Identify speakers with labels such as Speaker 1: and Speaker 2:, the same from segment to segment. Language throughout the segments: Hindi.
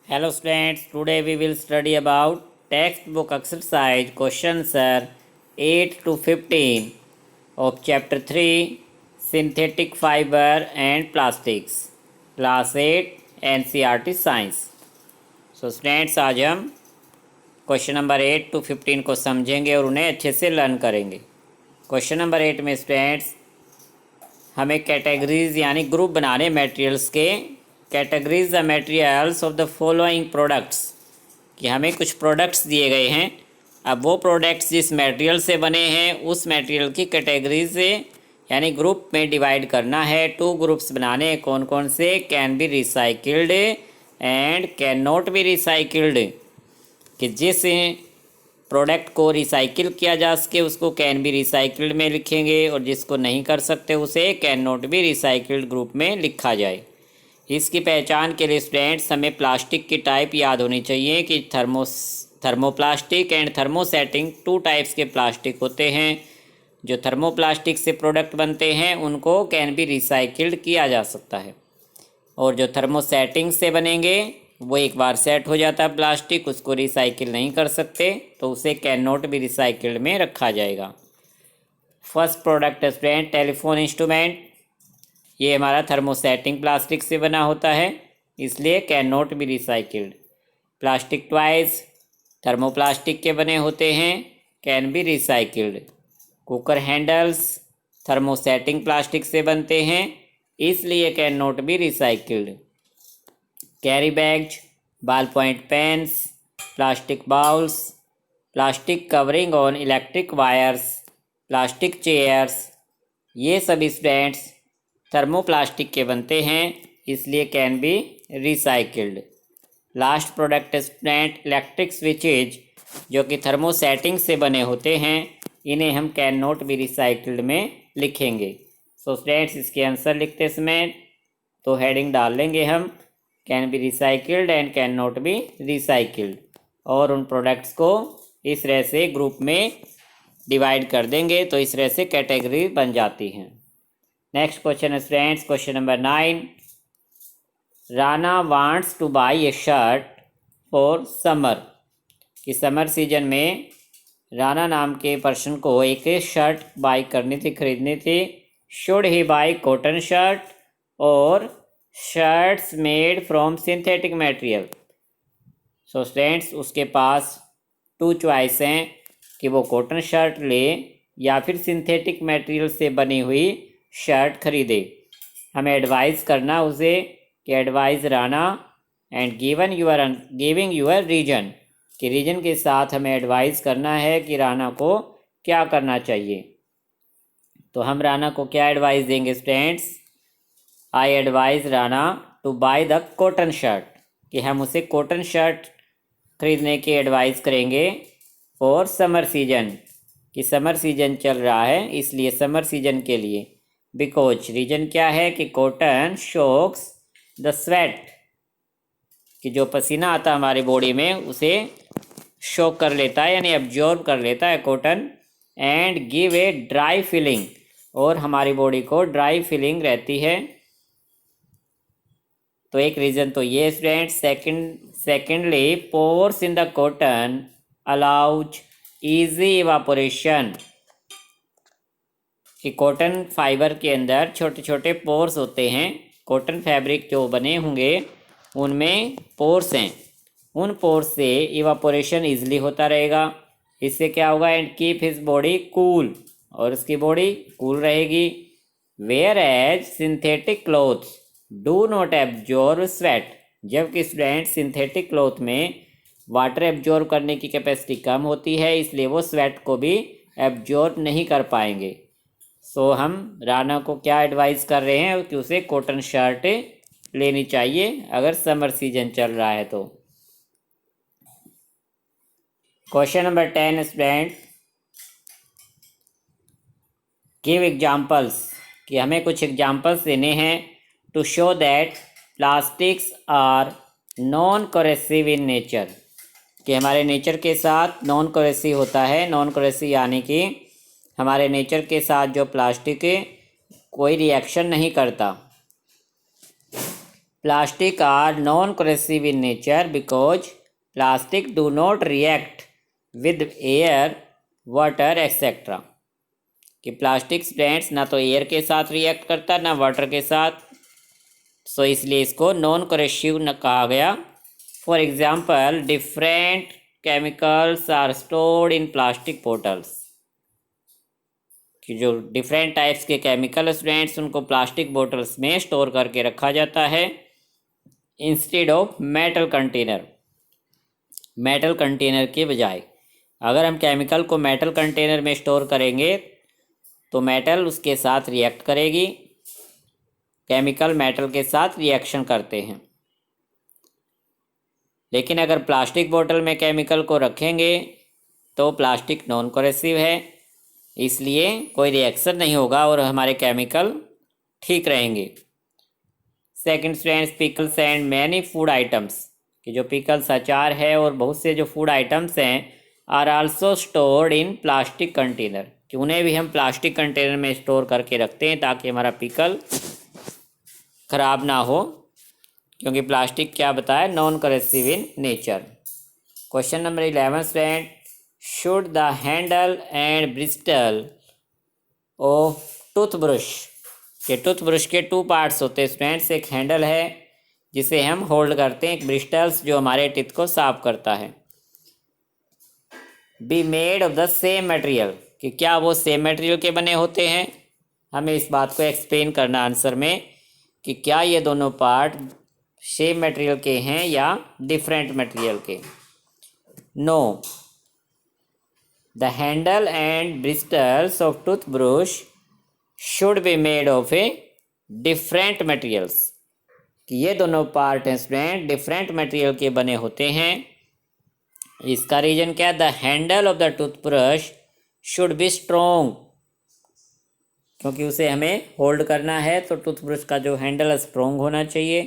Speaker 1: Hello students, today we will study about textbook exercise question answer 8 to 15 of chapter 3 synthetic fiber and plastics class 8 NCERT science. So students आज हम क्वेश्चन नंबर 8 to 15 को समझेंगे और उन्हें अच्छे से लर्न करेंगे। क्वेश्चन नंबर 8 में स्टूडेंट्स हमें कैटेगरीज यानी ग्रुप बनाने मटेरियल्स के categories the materials of the following products कि हमें कुछ प्रोडक्ट्स दिए गए हैं। अब वो प्रोडक्ट्स जिस मटेरियल से बने हैं उस मटेरियल की कैटेगरी से यानी ग्रुप में डिवाइड करना है। 2 ग्रुप्स बनाने हैं, कौन कौन से? Can be recycled and can not be recycled, कि जिस प्रोडक्ट को रिसाइकिल किया जा सके उसको कैन बी रिसाइकिल्ड में लिखेंगे और जिसको नहीं कर सकते उसे can not be recycled group में लिखा जाए। इसकी पहचान के लिए स्टूडेंट्स हमें प्लास्टिक की टाइप याद होनी चाहिए कि थर्मोप्लास्टिक एंड थर्मोसेटिंग 2 टाइप्स के प्लास्टिक होते हैं। जो थर्मोप्लास्टिक से प्रोडक्ट बनते हैं उनको कैन बी रिसाइकिल्ड किया जा सकता है और जो थर्मोसेटिंग से बनेंगे वो एक बार सेट हो जाता है प्लास्टिक, उसको रिसाइकिल नहीं कर सकते तो उसे कैन नॉट बी रिसाइकिल्ड में रखा जाएगा। First product student telephone instrument, ये हमारा थर्मोसेटिंग प्लास्टिक से बना होता है इसलिए can not be recycled. Plastic toys thermoplastic के बने होते हैं, can be recycled. Cooker handles thermosetting plastic से बनते हैं इसलिए can not be recycled. Carry bags, ball point pens, plastic bowls, plastic covering on electric wires, plastic chairs, ये सभी स्टूडेंट्स थर्मोप्लास्टिक के बनते हैं इसलिए can be recycled. Last product student electric switches, जो कि थर्मोसेटिंग से बने होते हैं, इन्हें हम कैन नॉट बी रिसाइकिल्ड में लिखेंगे। सो स्टूडेंट्स इसके आंसर लिखते समय तो हेडिंग डाल लेंगे हम can be recycled and can not be recycled और उन प्रोडक्ट्स को इस तरह से ग्रुप में डिवाइड कर देंगे तो इस तरह से कैटेगरी बन जाती हैं। Next question students question number 9, Rana wants two by A shirt for summer, कि समर सीजन में राना नाम के पर्सन को एक शर्ट बाई करनी थी, खरीदनी थी। Should he buy cotton shirt और shirts made from synthetic material. So students उसके पास 2 चॉइस हैं कि वो कॉटन शर्ट ले या फिर सिंथेटिक मटेरियल से बनी हुई शर्ट खरीदे। हमें एडवाइस करना उसे कि advice Rana and giving your reason, कि रीजन के साथ हमें एडवाइस करना है कि राना को क्या करना चाहिए। तो हम राना को क्या एडवाइस देंगे students? I advise Rana to buy the cotton shirt, कि हम उसे कॉटन शर्ट खरीदने की एडवाइस करेंगे फॉर समर सीजन, कि समर सीजन चल रहा है इसलिए समर सीजन के लिए। बिकॉज रीजन क्या है कि कॉटन शोक्स द स्वेट, कि जो पसीना आता है हमारी बॉडी में उसे शोक कर लेता है यानी एब्जॉर्ब कर लेता है cotton, and give a dry feeling, और हमारी बॉडी को ड्राई फीलिंग रहती है। तो एक रीज़न तो ये student. Secondly pores in the cotton allows easy evaporation, कि कॉटन फाइबर के अंदर छोटे छोटे पोर्स होते हैं। कॉटन फैब्रिक जो बने होंगे उनमें पोर्स हैं, उन पोर्स से इवापोरेशन ईजिली होता रहेगा। इससे क्या होगा? And keep his body cool, और उसकी बॉडी कूल रहेगी। Whereas synthetic clothes do not absorb sweat, जबकि स्टूडेंट सिंथेटिक क्लॉथ में वाटर एब्जॉर्ब करने की कैपेसिटी कम होती है इसलिए वो स्वेट को भी एब्जॉर्ब नहीं कर पाएंगे। सो हम राना को क्या एडवाइस कर रहे हैं कि उसे कॉटन शर्ट लेनी चाहिए अगर समर सीजन चल रहा है तो। Question number 10 student give examples, कि हमें कुछ एग्जाम्पल्स देने हैं to show that plastics are non corrosive in nature, कि हमारे नेचर के साथ नॉन कोरेसिव होता है। नॉन कोरेसिव यानी कि हमारे नेचर के साथ जो प्लास्टिक कोई रिएक्शन नहीं करता। Plastic are non corrosive in nature because plastic do not react with air water etcetera. कि प्लास्टिक स्टूडेंट्स ना तो एयर के साथ रिएक्ट करता ना वाटर के साथ, सो इसलिए इसको नॉन कोरेसिव न कहा गया। For example different chemicals are stored in plastic bottles. कि जो डिफरेंट टाइप्स के केमिकल स्टूडेंट्स उनको प्लास्टिक बोटल्स में स्टोर करके रखा जाता है instead of metal container. Metal container के बजाय अगर हम केमिकल को मेटल कंटेनर में स्टोर करेंगे तो मेटल उसके साथ रिएक्ट करेगी। केमिकल मेटल के साथ रिएक्शन करते हैं। लेकिन अगर प्लास्टिक बोतल में केमिकल को रखेंगे तो प्लास्टिक नॉन कोरेसिव है, इसलिए कोई रिएक्शन नहीं होगा और हमारे केमिकल ठीक रहेंगे। Second students pickles and many food items. कि जो पिकल्स अचार है और बहुत से जो फूड आइटम्स हैं are also stored in plastic container. कि उन्हें भी हम प्लास्टिक कंटेनर में स्टोर करके रखते हैं ताकि हमारा पिकल ख़राब ना हो, क्योंकि प्लास्टिक क्या बताया non corrosive in nature. Question number 11 student should the handle and Bristol of toothbrush. के टूथब्रश के टू पार्ट्स होते हैं स्टूडेंट्स, एक हैंडल है जिसे हम होल्ड करते हैं, एक ब्रिस्टल्स जो हमारे टीथ को साफ करता है। B made of the same material. कि क्या वो सेम मटेरियल के बने होते हैं। हमें इस बात को एक्सप्लेन करना आंसर में कि क्या ये दोनों पार्ट सेम मटेरियल के हैं या डिफरेंट मटेरियल के। No, the handle and bristles of toothbrush should be made of a different materials. कि ये दोनों पार्ट हैं स्टूडेंट डिफरेंट मटेरियल के बने होते हैं। इसका रीजन क्या है। The handle of the toothbrush should B strong. क्योंकि उसे हमें होल्ड करना है तो टूथब्रश का जो हैंडल स्ट्रोंग होना चाहिए।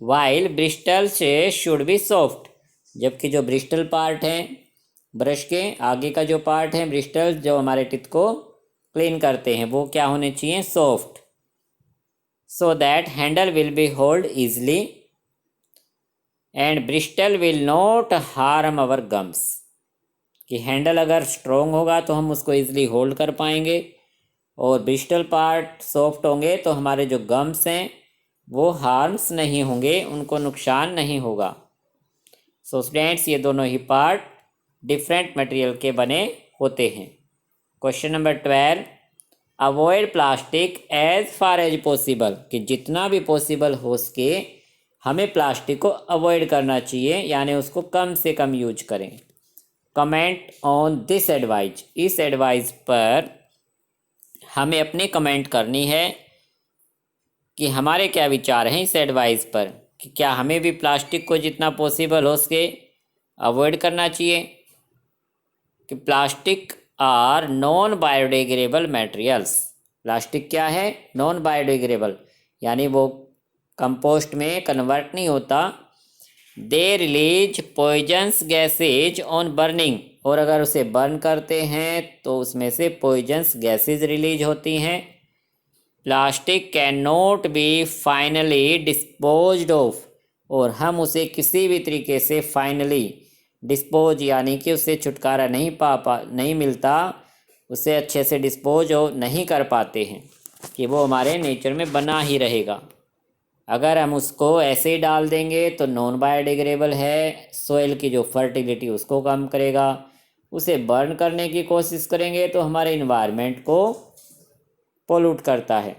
Speaker 1: वाइल ब्रिस्टल से शुड बी सॉफ्ट। जबकि जो ब्रिस्टल पार्ट हैं ब्रश के आगे का जो पार्ट है ब्रिस्टल जो हमारे टीथ को क्लीन करते हैं वो क्या होने चाहिए soft, so that handle will be hold easily and Bristol will not harm our gums. कि हैंडल अगर स्ट्रोंग होगा तो हम उसको ईजिली होल्ड कर पाएंगे और ब्रिस्टल पार्ट सॉफ्ट होंगे तो हमारे जो गम्स हैं वो हार्म्स नहीं होंगे, उनको नुकसान नहीं होगा। सो स्टूडेंट्स ये दोनों ही पार्ट डिफरेंट मटेरियल के बने होते हैं। Question number 12 avoid plastic as far as possible. कि जितना भी पॉसिबल हो सके हमें प्लास्टिक को अवॉइड करना चाहिए, यानी उसको कम से कम यूज करें। Comment on this advise. इस एडवाइस पर हमें अपनी कमेंट करनी है कि हमारे क्या विचार हैं इस एडवाइस पर, कि क्या हमें भी प्लास्टिक को जितना पॉसिबल हो सके अवॉइड करना चाहिए। कि plastic are non biodegradable materials. Plastic क्या है नॉन बायोडिग्रेडेबल, यानी वो कंपोस्ट में कन्वर्ट नहीं होता। They release poisons gases on burning. और अगर उसे बर्न करते हैं तो उसमें से पॉइजन्स गैसेज रिलीज होती हैं। Plastic can not B finally disposed of. और हम उसे किसी भी तरीके से फाइनली डिस्पोज यानी कि उससे छुटकारा नहीं मिलता, उसे अच्छे से डिस्पोज नहीं कर पाते हैं कि वो हमारे नेचर में बना ही रहेगा। अगर हम उसको ऐसे ही डाल देंगे तो नॉन बायोडिग्रेडेबल है, सोइल की जो फर्टिलिटी उसको कम करेगा। उसे बर्न करने की कोशिश करेंगे तो हमारे इन्वायरमेंट को पोल्यूट करता है।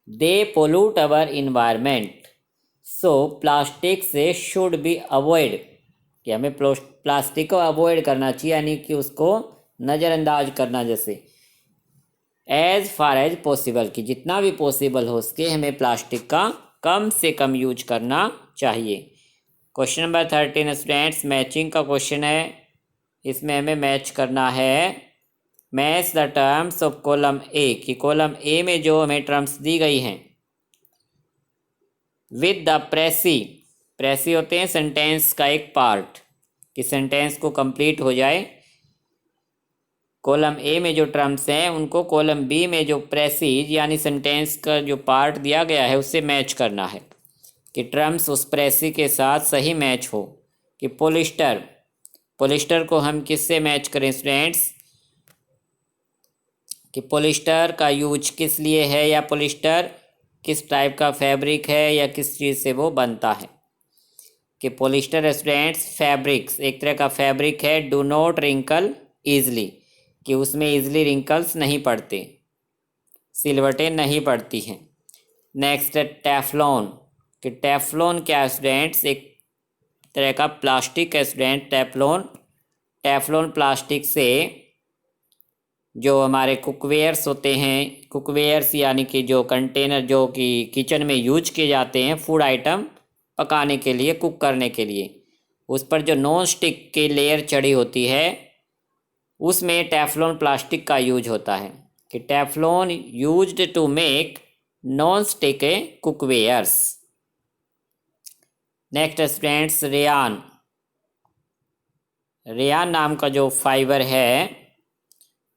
Speaker 1: They pollute our environment, so plastic से शुड बी अवॉइड। कि हमें प्लास्टिक को अवॉइड करना चाहिए, यानी कि उसको नज़रअंदाज करना जैसे एज फार एज पॉसिबल। कि जितना भी पॉसिबल हो सके हमें प्लास्टिक का कम से कम यूज करना चाहिए। क्वेश्चन नंबर 13 स्टूडेंट्स मैचिंग का क्वेश्चन है। इसमें हमें मैच करना है match the terms of column A. कि कॉलम ए में जो हमें टर्म्स दी गई हैं विद द प्रेसी। प्रेसी होते हैं सेंटेंस का एक पार्ट, कि सेंटेंस को कंप्लीट हो जाए। कॉलम ए में जो टर्म्स हैं उनको कॉलम बी में जो प्रेसीज यानी सेंटेंस का जो पार्ट दिया गया है उससे मैच करना है कि टर्म्स उस प्रेसी के साथ सही मैच हो। कि पोलिस्टर, पोलिस्टर को हम किससे मैच करें स्टूडेंट्स, कि पोलिस्टर का यूज किस लिए है या पोलिस्टर किस टाइप का फैब्रिक है या किस चीज़ से वो बनता है। कि पोलिस्टर स्टूडेंट्स फैब्रिक्स एक तरह का फैब्रिक है, डू नॉट रिंकल ईजली, कि उसमें ईजली रिंकल्स नहीं पड़ते, सिलवटें नहीं पड़ती हैं। नेक्स्ट है टेफ्लॉन, कि टेफ्लॉन क्या है स्टूडेंट्स, एक तरह का प्लास्टिक है स्टूडेंट टेफ्लॉन। टेफ्लॉन प्लास्टिक से जो हमारे कुकवेयर्स होते हैं, कुकवेयर्स यानी कि जो कंटेनर जो कि किचन में यूज किए जाते हैं फूड आइटम पकाने के लिए, कुक करने के लिए, उस पर जो नॉन स्टिक की लेयर चढ़ी होती है उसमें टेफ्लॉन प्लास्टिक का यूज होता है। कि Teflon used to make non stick cookwares. Next students rayon, rayon नाम का जो फाइबर है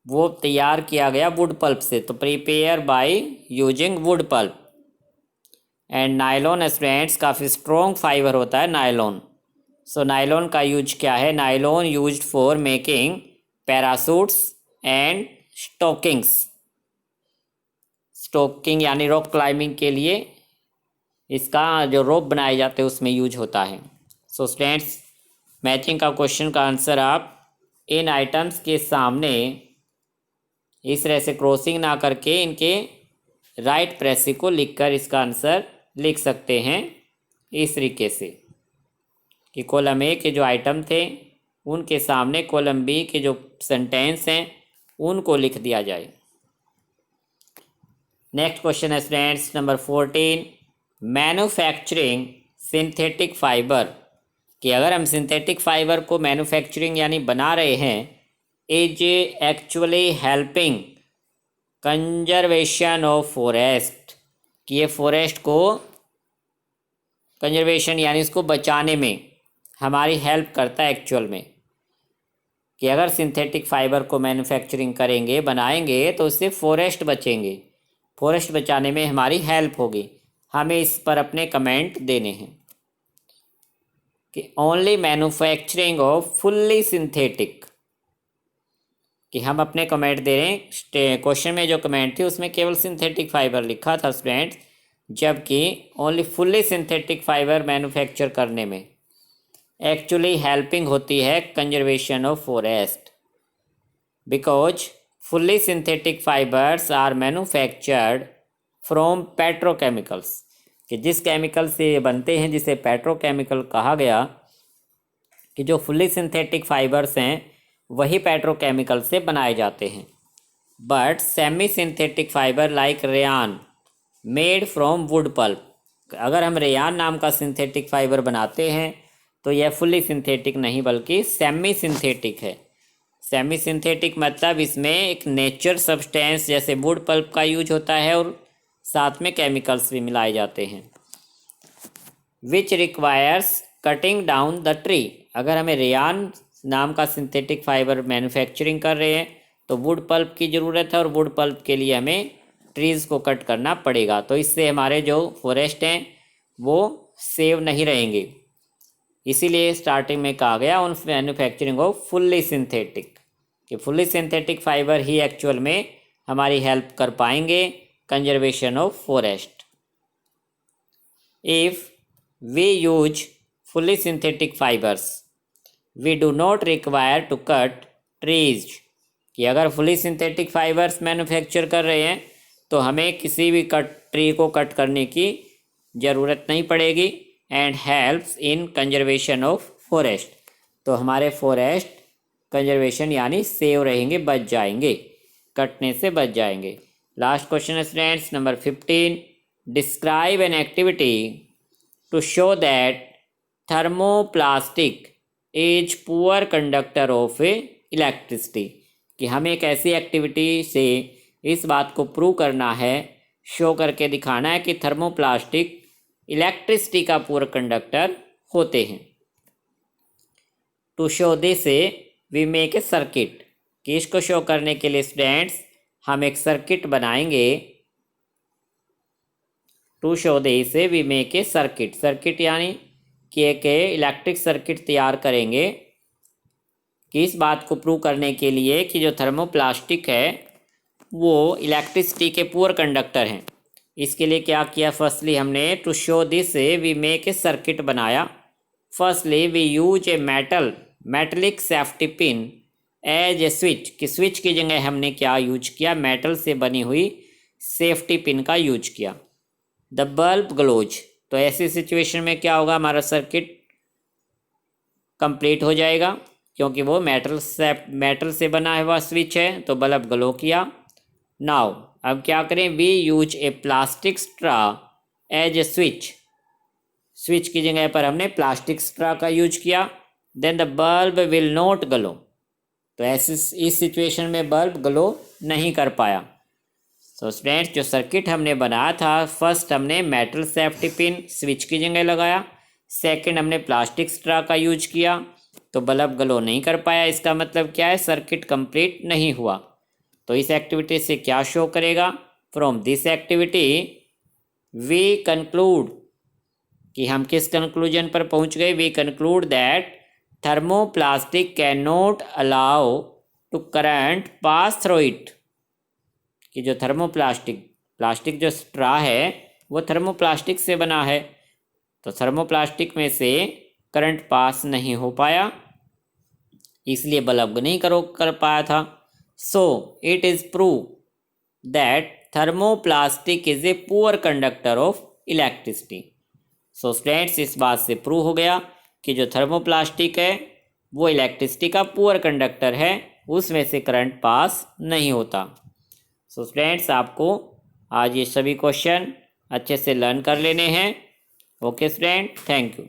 Speaker 1: वो तैयार किया गया वुड पल्प से, तो prepare by using wood pulp. And nylon students काफ़ी स्ट्रॉन्ग फाइबर होता है नायलॉन। सो नायलॉन का यूज क्या है, nylon used for making parachutes and stockings, stocking यानी रॉक क्लाइंबिंग के लिए इसका जो रोप बनाए जाते हैं उसमें यूज होता है। सो स्टूडेंट्स मैचिंग का क्वेश्चन का आंसर आप इन आइटम्स के सामने इस तरह से क्रॉसिंग ना करके इनके राइट प्रेसी को लिखकर इसका आंसर लिख सकते हैं इस तरीके से कि कॉलम ए के जो आइटम थे उनके सामने कॉलम बी के जो सेंटेंस हैं उनको लिख दिया जाए। नेक्स्ट क्वेश्चन है students number 14, manufacturing synthetic fibre, कि अगर हम सिंथेटिक फाइबर को मैन्युफैक्चरिंग यानी बना रहे हैं is actually helping conservation of forest, कि ये फॉरेस्ट को कंजर्वेशन यानी इसको बचाने में हमारी हेल्प करता है एक्चुअल में। कि अगर सिंथेटिक फाइबर को मैन्युफैक्चरिंग करेंगे बनाएंगे तो उससे फॉरेस्ट बचेंगे, फॉरेस्ट बचाने में हमारी हेल्प होगी। हमें इस पर अपने कमेंट देने हैं कि only manufacturing of fully synthetic, कि हम अपने कमेंट दे रहे हैं। क्वेश्चन में जो कमेंट थी उसमें केवल सिंथेटिक फाइबर लिखा था स्टूडेंट्स, जबकि only fully synthetic fibre manufacture करने में एक्चुअली हेल्पिंग होती है conservation of forest, because fully synthetic fibres are manufactured from petrochemicals, कि जिस केमिकल से ये बनते हैं जिसे पेट्रोकेमिकल कहा गया, कि जो फुल्ली सिंथेटिक फाइबर्स हैं वही पेट्रोकेमिकल से बनाए जाते हैं। But semi synthetic fibre like rayon made from wood pulp, अगर हम रेयान नाम का सिंथेटिक फाइबर बनाते हैं तो यह फुल्ली सिंथेटिक नहीं बल्कि सेमी सिंथेटिक है। सेमी सिंथेटिक मतलब इसमें एक नेचर सब्सटेंस जैसे वुड पल्प का यूज होता है और साथ में केमिकल्स भी मिलाए जाते हैं। Which requires cutting down the tree, अगर हमें रेयान नाम का सिंथेटिक फाइबर मैन्युफैक्चरिंग कर रहे हैं तो वुड पल्प की ज़रूरत है और वुड पल्प के लिए हमें ट्रीज़ को कट करना पड़ेगा, तो इससे हमारे जो फॉरेस्ट हैं वो सेव नहीं रहेंगे। इसीलिए स्टार्टिंग में कहा गया उन मैन्युफैक्चरिंग ऑफ फुल्ली सिंथेटिक, कि फुल्ली सिंथेटिक फाइबर ही एक्चुअल में हमारी हेल्प कर पाएंगे conservation of forest. If we use fully synthetic fibres we do not require to cut trees, कि अगर फुली सिंथेटिक फाइबर्स मैन्युफैक्चर कर रहे हैं तो हमें किसी भी ट्री को कट करने की ज़रूरत नहीं पड़ेगी। And helps in conservation of forest, तो हमारे फॉरेस्ट कंजर्वेशन यानी सेव रहेंगे, बच जाएंगे, कटने से बच जाएंगे। Last question students number 15, describe an activity to show that thermoplastic is poor conductor of electricity, कि हमें एक ऐसी एक्टिविटी से इस बात को प्रूव करना है, शो करके दिखाना है कि थर्मोप्लास्टिक इलेक्ट्रिसिटी का पुअर कंडक्टर होते हैं। To show this we make a circuit, कि इसको शो करने के लिए स्टूडेंट्स हम एक सर्किट बनाएंगे। To show this we make a circuit यानी कि एक इलेक्ट्रिक सर्किट तैयार करेंगे कि इस बात को प्रूव करने के लिए कि जो थर्मोप्लास्टिक है वो इलेक्ट्रिसिटी के पुअर कंडक्टर हैं। इसके लिए क्या किया, फर्स्टली हमने to show this we make a circuit बनाया। Firstly we use a metallic safety pin as a switch, कि स्विच की जगह हमने क्या यूज किया, मेटल से बनी हुई सेफ्टी पिन का यूज किया। द बल्ब ग्लोज, तो ऐसी सिचुएशन में क्या होगा, हमारा सर्किट कंप्लीट हो जाएगा क्योंकि वो मेटल से बना हुआ स्विच है, तो बल्ब ग्लो किया। नाउ अब क्या करें, we use a plastic straw as a switch की जगह पर हमने प्लास्टिक स्ट्रा का यूज किया। Then the bulb will not glow, तो ऐसे इस सिचुएशन में बल्ब ग्लो नहीं कर पाया। सो स्टूडेंट्स, जो सर्किट हमने बनाया था, फर्स्ट हमने मेटल सेफ्टी पिन स्विच की जगह लगाया, सेकंड हमने प्लास्टिक स्ट्रा का यूज किया, तो बल्ब ग्लो नहीं कर पाया। इसका मतलब क्या है, सर्किट कंप्लीट नहीं हुआ। तो इस एक्टिविटी से क्या शो करेगा, from this activity we conclude, कि हम किस कंक्लूजन पर पहुंच गए, we conclude that thermoplastic can not allow to current pass through it, कि जो प्लास्टिक जो स्ट्रा है वो थर्मोप्लास्टिक से बना है, तो थर्मोप्लास्टिक में से करंट पास नहीं हो पाया, इसलिए बल्ब नहीं कर पाया था। So it is prove that thermoplastic is a poor conductor of electricity. So students, इस बात से प्रूव हो गया कि जो थर्मोप्लास्टिक है वो इलेक्ट्रिसिटी का पुअर कंडक्टर है, उसमें से करंट पास नहीं होता। सो स्टूडेंट्स, आपको आज ये सभी क्वेश्चन अच्छे से लर्न कर लेने हैं। Okay student, thank you.